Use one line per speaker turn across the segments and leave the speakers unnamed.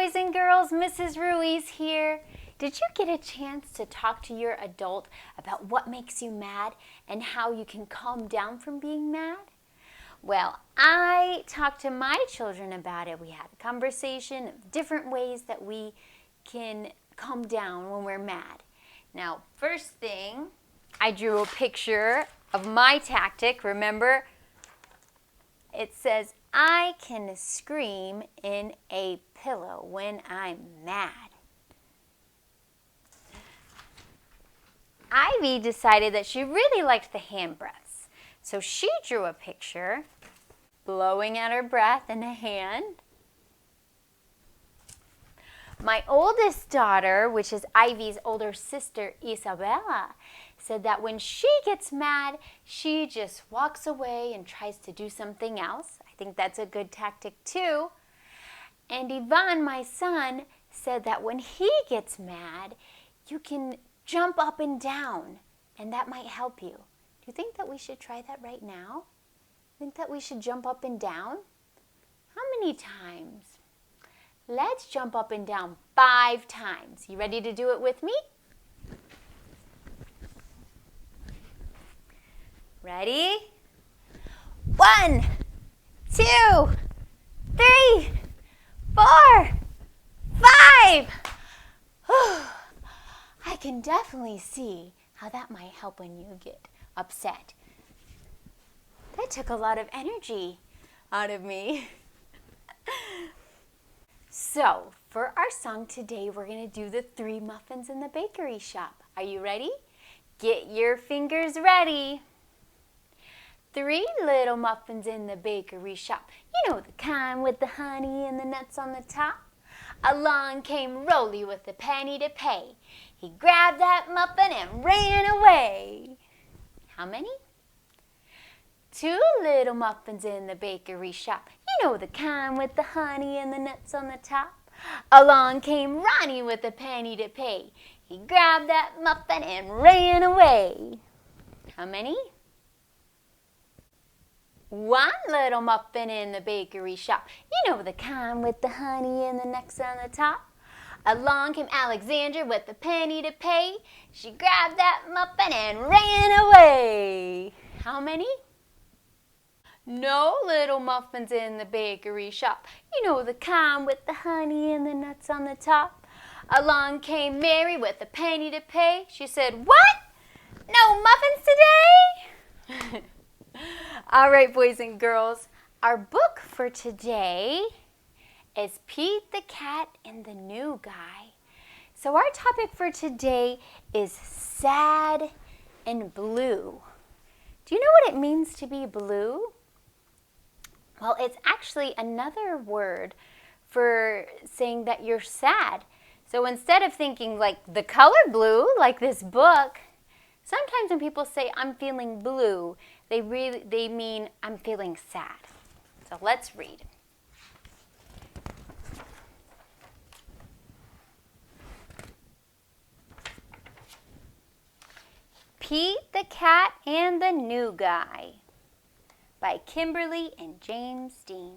boys and girls, Mrs. Ruiz here. Did you get a chance to talk to your adult about what makes you mad and how you can calm down from being mad? Well, I talked to my children about it. We had a conversation of different ways that we can calm down when we're mad. Now, first thing, I drew a picture of my tactic. Remember, it says, I can scream in a pillow when I'm mad. Ivy decided that she really liked the hand breaths. So she drew a picture, blowing out her breath in a hand. My oldest daughter, which is Ivy's older sister, Isabella, said that when she gets mad, she just walks away and tries to do something else. I think that's a good tactic too. And Ivan, my son, said that when he gets mad, you can jump up and down, and that might help you. Do you think that we should try that right now? Think that we should jump up and down? How many times? Let's jump up and down 5 times. You ready to do it with me? Ready? 1, 2, 3, 4, 5. I can definitely see how that might help when you get upset. That took a lot of energy out of me. So, for our song today, we're going to do the 3 muffins in the bakery shop. Are you ready? Get your fingers ready. 3 little muffins in the bakery shop. You know the kind with the honey and the nuts on the top. Along came Rolly with a penny to pay. He grabbed that muffin and ran away. How many? 2 little muffins in the bakery shop. You know the kind with the honey and the nuts on the top. Along came Ronnie with a penny to pay. He grabbed that muffin and ran away. How many? 1 little muffin in the bakery shop. You know the kind with the honey and the nuts on the top. Along came Alexandra with a penny to pay. She grabbed that muffin and ran away. How many? No little muffins in the bakery shop. You know the kind with the honey and the nuts on the top. Along came Mary with a penny to pay. She said, "What? No muffins today?" All right, boys and girls, our book for today is Pete the Cat and the New Guy. So our topic for today is sad and blue. Do you know what it means to be blue? Well, it's actually another word for saying that you're sad. So instead of thinking like the color blue, like this book, sometimes when people say I'm feeling blue, they mean I'm feeling sad. So let's read. Pete the Cat and the New Guy by Kimberly and James Dean.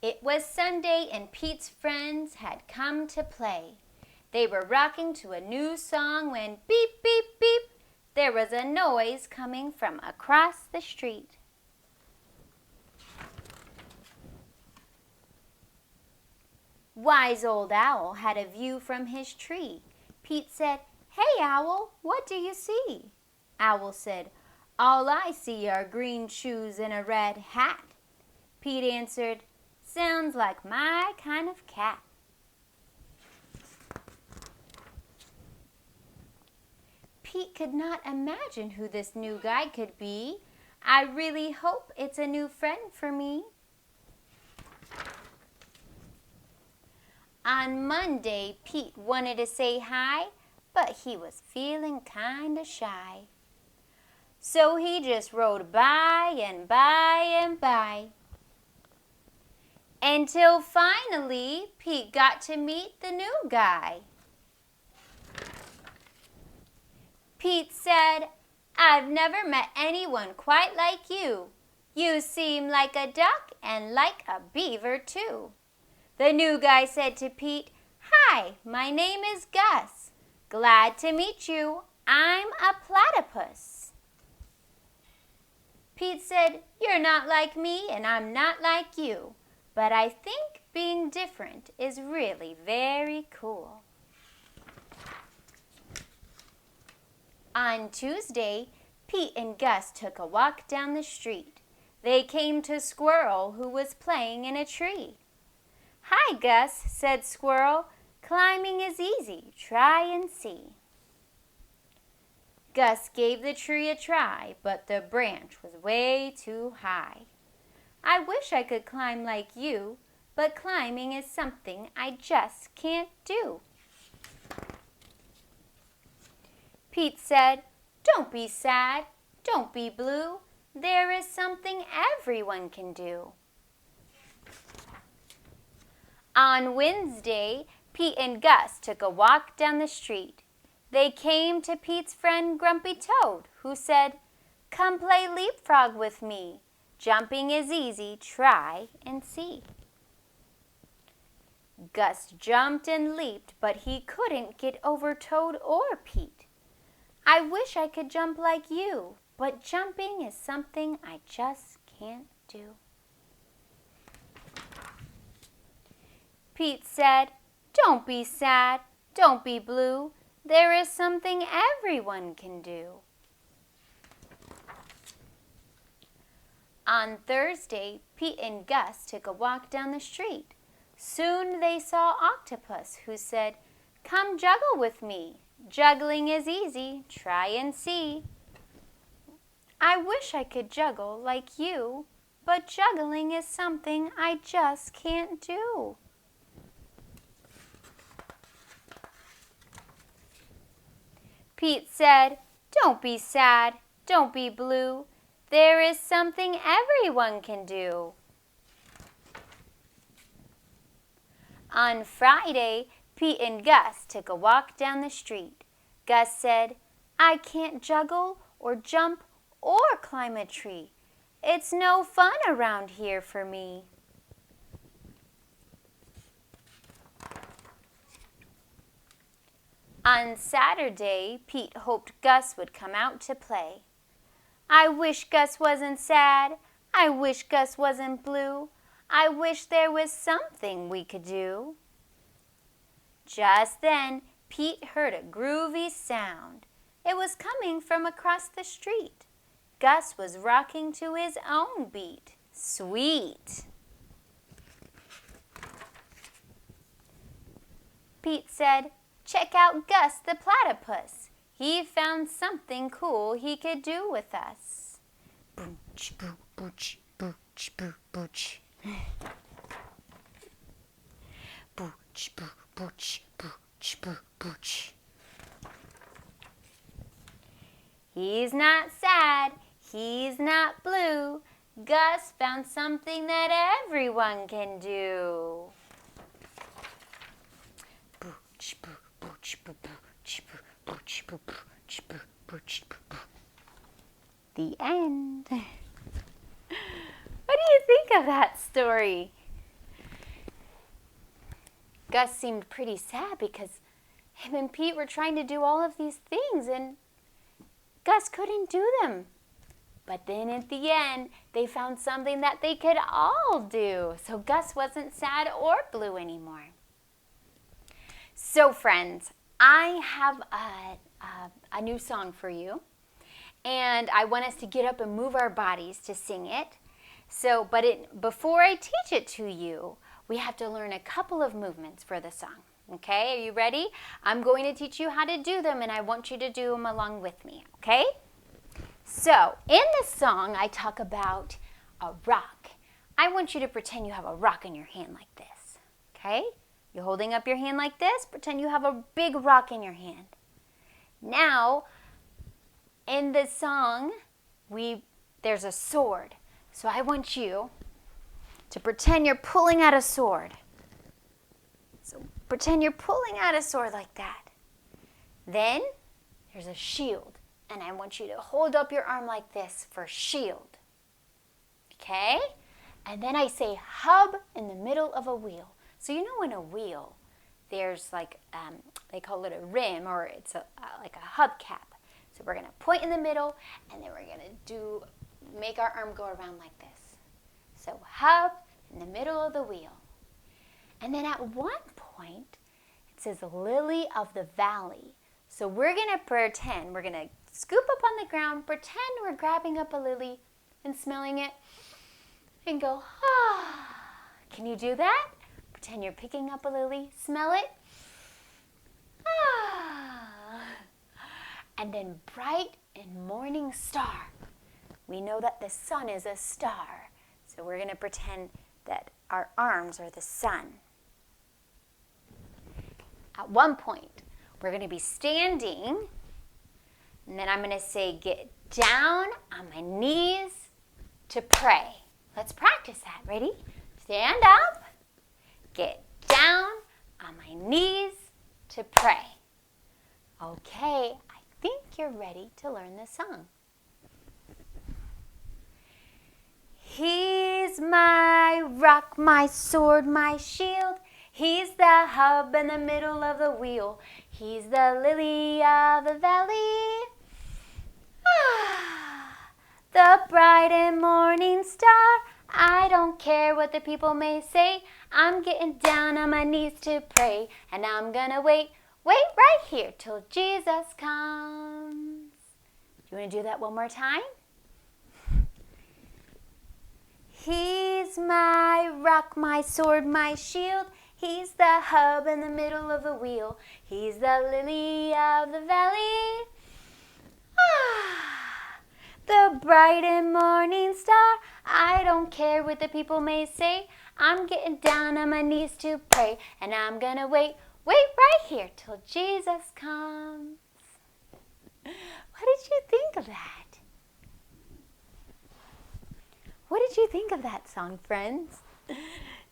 It was Sunday and Pete's friends had come to play. They were rocking to a new song when beep, beep, beep, there was a noise coming from across the street. Wise Old Owl had a view from his tree. Pete said, "Hey, Owl, what do you see?" Owl said, "All I see are green shoes and a red hat." Pete answered, "Sounds like my kind of cat." Pete could not imagine who this new guy could be. "I really hope it's a new friend for me." On Monday, Pete wanted to say hi, but he was feeling kinda shy. So he just rode by and by and by, until finally Pete got to meet the new guy. Pete said, "I've never met anyone quite like you. You seem like a duck and like a beaver too. The new guy said to Pete, Hi, my name is Gus. Glad to meet you. I'm a platypus. Pete said, You're not like me and I'm not like you, but I think being different is really very cool. On Tuesday, Pete and Gus took a walk down the street. They came to Squirrel, who was playing in a tree. Hi, Gus, said Squirrel. Climbing is easy. Try and see. Gus gave the tree a try, but the branch was way too high. I wish I could climb like you, but climbing is something I just can't do. Pete said, Don't be sad, don't be blue. There is something everyone can do. On Wednesday, Pete and Gus took a walk down the street. They came to Pete's friend Grumpy Toad, who said, Come play leapfrog with me. Jumping is easy, try and see. Gus jumped and leaped, but he couldn't get over Toad or Pete. I wish I could jump like you, but jumping is something I just can't do. Pete said, Don't be sad, don't be blue. There is something everyone can do. On Thursday, Pete and Gus took a walk down the street. Soon they saw Octopus, who said, Come juggle with me. Juggling is easy, try and see. I wish I could juggle like you, but juggling is something I just can't do. Pete said, Don't be sad, don't be blue. There is something everyone can do. On Friday, Pete and Gus took a walk down the street. Gus said, I can't juggle or jump or climb a tree. It's no fun around here for me. On Saturday, Pete hoped Gus would come out to play. I wish Gus wasn't sad. I wish Gus wasn't blue. I wish there was something we could do. Just then, Pete heard a groovy sound. It was coming from across the street. Gus was rocking to his own beat. Sweet! Pete said, Check out Gus the platypus. He found something cool he could do with us. Booch, boo, booch, booch, boo, booch. Booch, boo, booch, booch, boo, booch. He's not sad, he's not blue. Gus found something that everyone can do. Booch, boo, booch, boo, booch, boo, booch, boo, booch, boo, booch, boo, boo. The end. What do you think of that story? Gus seemed pretty sad because him and Pete were trying to do all of these things and Gus couldn't do them. But then at the end, they found something that they could all do. So Gus wasn't sad or blue anymore. So friends, I have a new song for you. And I want us to get up and move our bodies to sing it. So, before I teach it to you, we have to learn a couple of movements for the song. Okay, are you ready? I'm going to teach you how to do them and I want you to do them along with me, okay? So, in this song, I talk about a rock. I want you to pretend you have a rock in your hand like this, okay? You're holding up your hand like this. Pretend you have a big rock in your hand. Now, in the song, there's a sword. So I want you to pretend you're pulling out a sword. So pretend you're pulling out a sword like that. Then there's a shield. And I want you to hold up your arm like this for shield. Okay? And then I say hub in the middle of a wheel. So you know in a wheel, there's like, they call it a rim, or it's like a hubcap. So we're going to point in the middle, and then we're going to make our arm go around like this. So hub in the middle of the wheel. And then at one point, it says lily of the valley. So we're going to pretend, we're going to scoop up on the ground, pretend we're grabbing up a lily and smelling it, and go, ah. Can you do that? Pretend you're picking up a lily, smell it. Ah. And then bright and morning star. We know that the sun is a star. So we're going to pretend that our arms are the sun. At one point, we're going to be standing, and then I'm going to say, get down on my knees to pray. Let's practice that. Ready? Stand up, get down on my knees to pray. Okay, I think you're ready to learn this song. He's my rock, my sword, my shield. He's the hub in the middle of the wheel. He's the lily of the valley. Ah, the bright and morning star. I don't care what the people may say. I'm getting down on my knees to pray. And I'm gonna wait right here till Jesus comes. Do you want to do that one more time? He's my rock, my sword, my shield. He's the hub in the middle of the wheel. He's the lily of the valley. Ah, the bright and morning star. I don't care what the people may say. I'm getting down on my knees to pray. And I'm gonna wait right here till Jesus comes. What did you think of that? What did you think of that song, friends?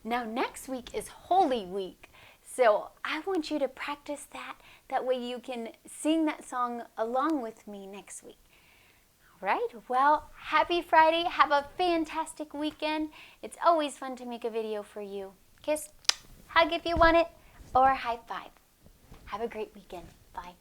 Now, next week is Holy Week, so I want you to practice that. That way you can sing that song along with me next week. All right? Well, happy Friday. Have a fantastic weekend. It's always fun to make a video for you. Kiss, hug if you want it, or high five. Have a great weekend. Bye.